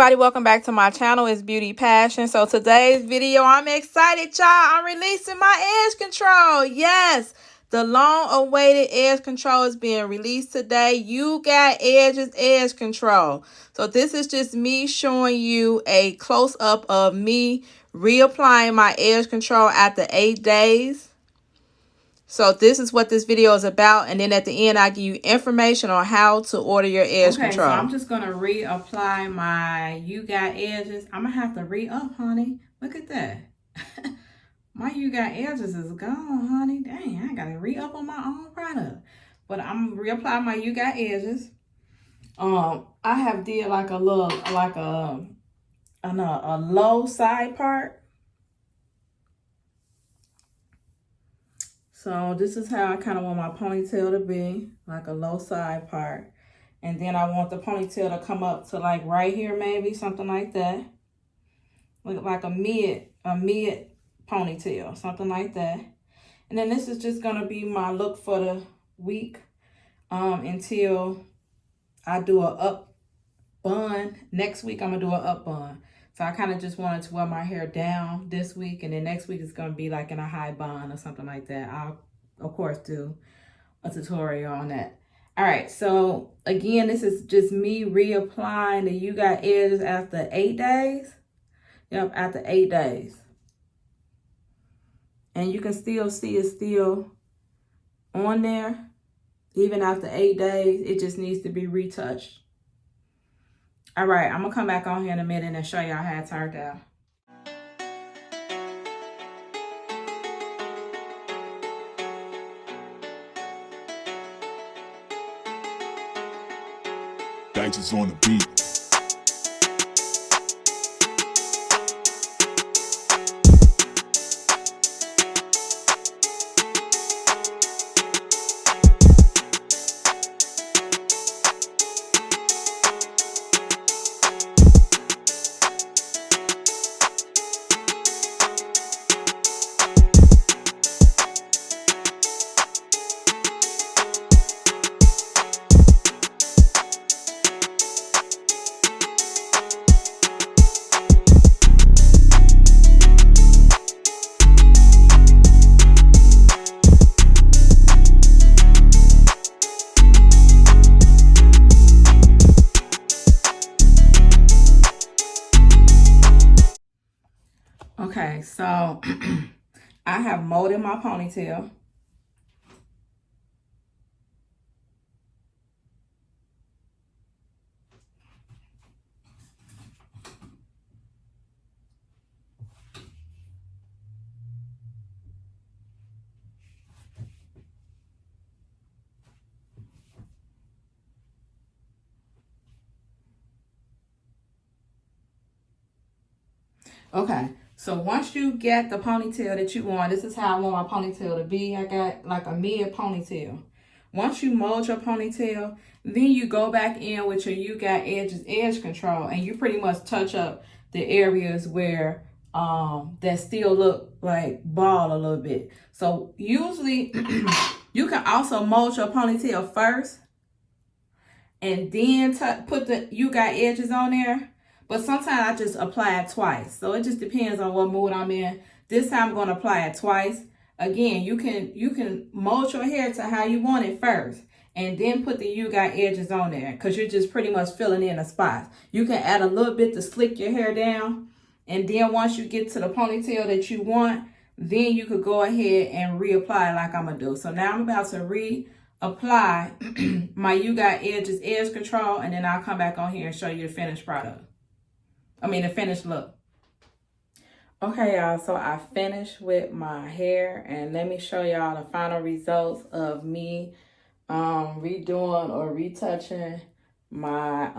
everybody, welcome back to my channel. It's Beauty Passion. So today's video, I'm excited, y'all. I'm releasing my edge control. Yes, the long awaited edge control is being released today. You got Edge's edge control. So this is just me showing you a close up of me reapplying my edge control after 8 days. So this is what this video is about, and then at the end I give you information on how to order your edge control. So I'm just gonna reapply my You Got Edges. I'm gonna have to re-up, honey. Look at that. My You Got Edges is gone, honey. Dang, I gotta re-up on my own product. But I'm gonna reapply my You Got Edges. I have did like a little, like a low side part. So this is how I kind of want my ponytail to be, like a low side part. And then I want the ponytail to come up to like right here, maybe something like that. Look like a mid ponytail, something like that. And then this is just gonna be my look for the week until I do a up bun. Next week I'm gonna do a up bun. So I kind of just wanted to wear my hair down this week, and then next week it's going to be like in a high bun or something like that. I'll, of course, do a tutorial on that. All right, so again, this is just me reapplying the You Got Edges after 8 days. Yep, after 8 days. And you can still see it's still on there. Even after 8 days, it just needs to be retouched. All right, I'm gonna come back on here in a minute and show y'all how it turned out. Dice is on the beat. Okay, so I have molded my ponytail. Okay, so once you get the ponytail that you want, this is how I want my ponytail to be. I got like a mid ponytail. Once you mold your ponytail, then you go back in with your You Got Edges edge control, and you pretty much touch up the areas where that still look like bald a little bit. So usually you can also mold your ponytail first and then put the You Got Edges on there. But sometimes I just apply it twice. So it just depends on what mood I'm in. This time I'm going to apply it twice. Again, you can mold your hair to how you want it first, and then put the You Got Edges on there, because you're just pretty much filling in the spots. You can add a little bit to slick your hair down, and then once you get to the ponytail that you want, then you could go ahead and reapply like I'm going to do. So now I'm about to reapply my You Got Edges edge control, and then I'll come back on here and show you the finished product. The finished look. Okay, y'all, so I finished with my hair, and let me show y'all the final results of me redoing or retouching my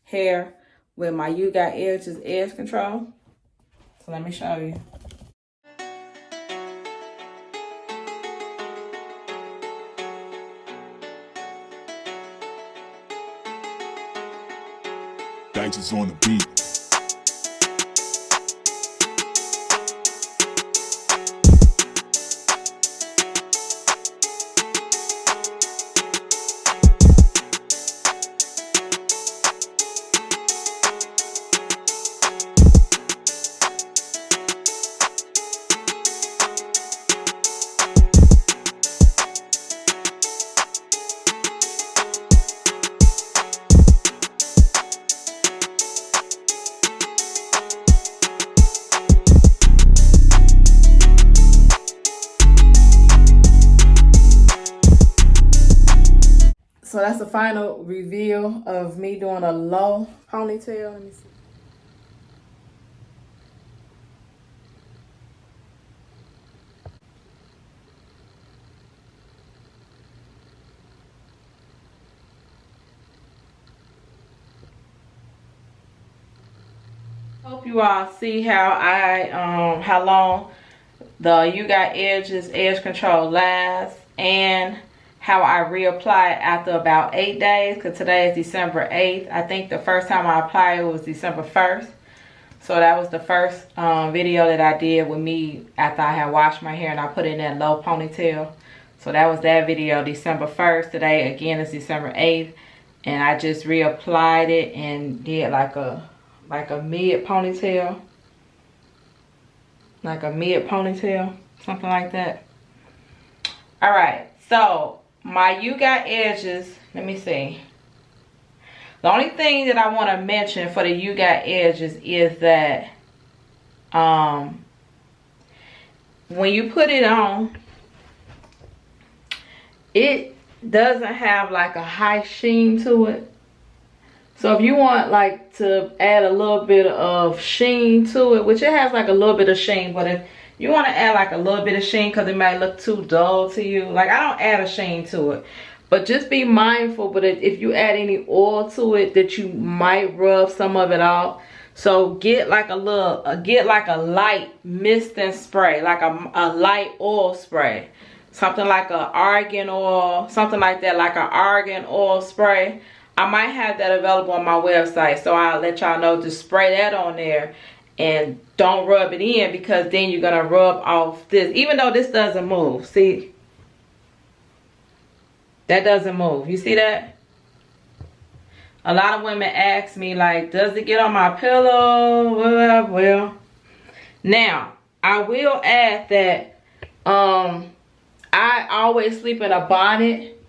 hair with my You Got Edges edge control. So let me show you. Dice is on the beat. So that's the final reveal of me doing a low ponytail. Let me see. Hope you all see how how long the You Got Edges edge control lasts, and how I reapply it after about 8 days, because today is December 8th. I think the first time I applied it was December 1st. So that was the first video that I did with me after I had washed my hair and I put in that low ponytail. So that was that video, December 1st. Today again is December 8th, and I just reapplied it and did like a mid ponytail. Like a mid ponytail, something like that. All right, so my You Got Edges, let me see. The only thing that I want to mention for the You Got Edges is that when you put it on, it doesn't have like a high sheen to it. So if you want like to add a little bit of sheen to it, which it has like a little bit of sheen, but if you want to add like a little bit of sheen because it might look too dull to you, like I don't add a sheen to it, but just be mindful. But if you add any oil to it, that you might rub some of it off. So get like a light misting spray, like a light oil spray, something like a argan oil, something like that, like an argan oil spray. I might have that available on my website, so I'll let y'all know to spray that on there. And don't rub it in, because then you're gonna rub off this, even though this doesn't move. See, that doesn't move. You see that? A lot of women ask me like, does it get on my pillow? Well, now I will add that I always sleep in a bonnet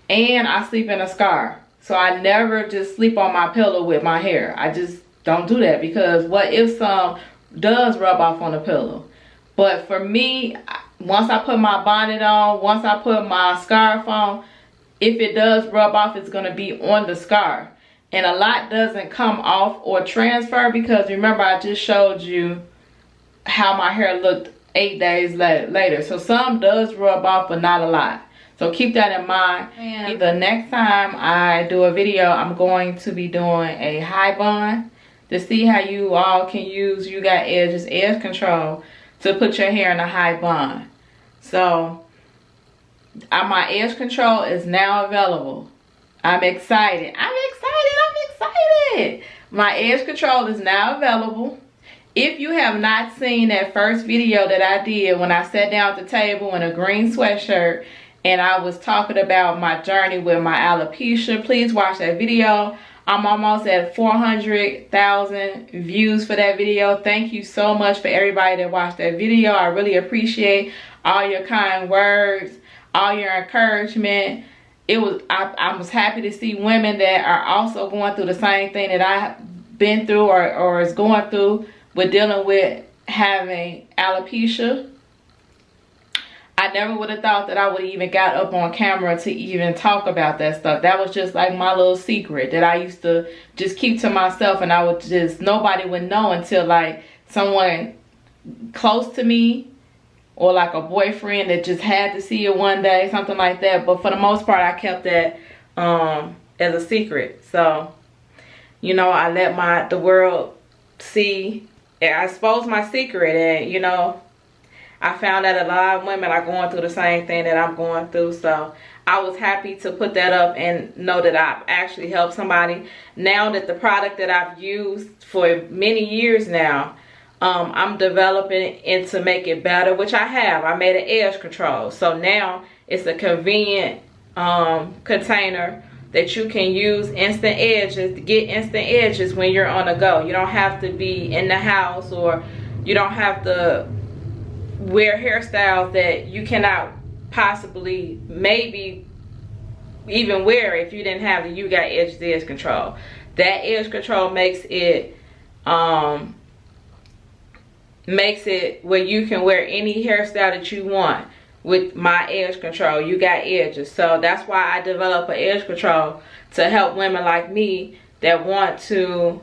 and I sleep in a scarf. So I never just sleep on my pillow with my hair. I just don't do that, because what if some does rub off on the pillow? But for me, once I put my bonnet on, once I put my scarf on, if it does rub off, it's going to be on the scarf. And a lot doesn't come off or transfer, because remember I just showed you how my hair looked 8 days later. So some does rub off, but not a lot. So keep that in mind. And the next time I do a video, I'm going to be doing a high bun to see how you all can use You Got Edges edge control to put your hair in a high bun. So my edge control is now available. I'm excited. My edge control is now available. If you have not seen that first video that I did when I sat down at the table in a green sweatshirt and I was talking about my journey with my alopecia, please watch that video. I'm almost at 400,000 views for that video. Thank you so much for everybody that watched that video. I really appreciate all your kind words, all your encouragement. I was happy to see women that are also going through the same thing that I've been through or is going through with dealing with having alopecia. I never would have thought that I would even got up on camera to even talk about that stuff. That was just like my little secret that I used to just keep to myself, and I would just, nobody would know until like someone close to me or like a boyfriend that just had to see it one day, something like that. But for the most part, I kept that as a secret. So, you know, I let the world see, I exposed my secret, and you know, I found that a lot of women are going through the same thing that I'm going through. So I was happy to put that up and know that I've actually helped somebody. Now that the product that I've used for many years now, I'm developing it to make it better, which I have. I made an edge control. So now it's a convenient container that you can use instant edges to get instant edges when you're on the go. You don't have to be in the house, or you don't have to wear hairstyles that you cannot possibly maybe even wear if you didn't have the You Got edge control. That edge control makes it where you can wear any hairstyle that you want. with my edge control. You got edges. So that's why I developed an edge control to help women like me that want to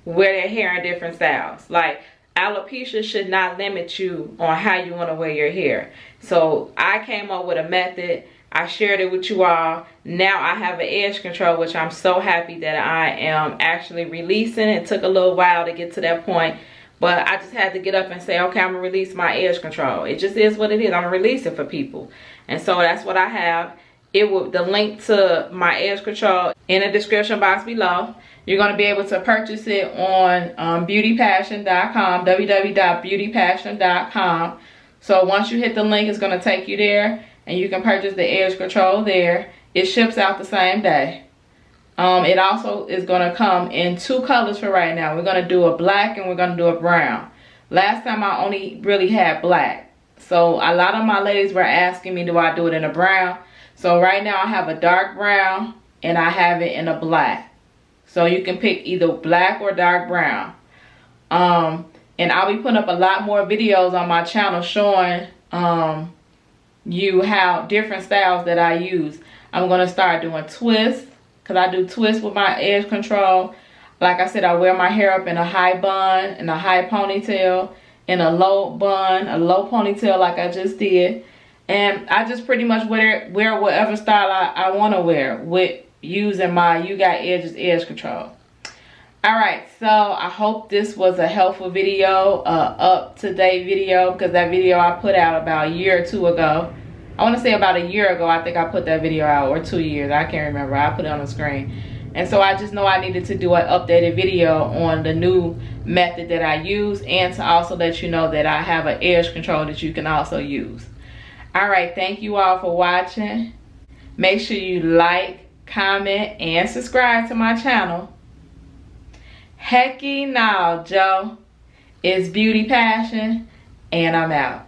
wear their hair in different styles. Like, alopecia should not limit you on how you want to wear your hair. So I came up with a method. I shared it with you all. Now I have an edge control, which I'm so happy that I am actually releasing. It took a little while to get to that point, but I just had to get up and say, okay, I'm gonna release my edge control. It just is what it is. I'm gonna release it for people. And so that's what I have. The link to my edge control in the description box below. You're going to be able to purchase it on beautypassion.com, www.beautypassion.com. So once you hit the link, it's going to take you there, and you can purchase the edge control there. It ships out the same day. It also is going to come in 2 colors for right now. We're going to do a black and we're going to do a brown. Last time I only really had black. So a lot of my ladies were asking me, do I do it in a brown? So right now I have a dark brown and I have it in a black. So you can pick either black or dark brown. And I'll be putting up a lot more videos on my channel showing you how different styles that I use. I'm going to start doing twists, because I do twists with my edge control. Like I said, I wear my hair up in a high bun, in a high ponytail, in a low bun, a low ponytail like I just did. And I just pretty much wear whatever style I want to wear with using my You Got Edges edge control. Alright, so I hope this was a helpful video, up-to-date video, because that video I put out about a year or 2 ago. I want to say about a year ago I think I put that video out, or 2 years, I can't remember. I put it on the screen. And so I just know I needed to do an updated video on the new method that I use, and to also let you know that I have an edge control that you can also use. Alright, thank you all for watching. Make sure you like, comment, and subscribe to my channel. Hecky now, Joe. It's Beauty Passion, and I'm out.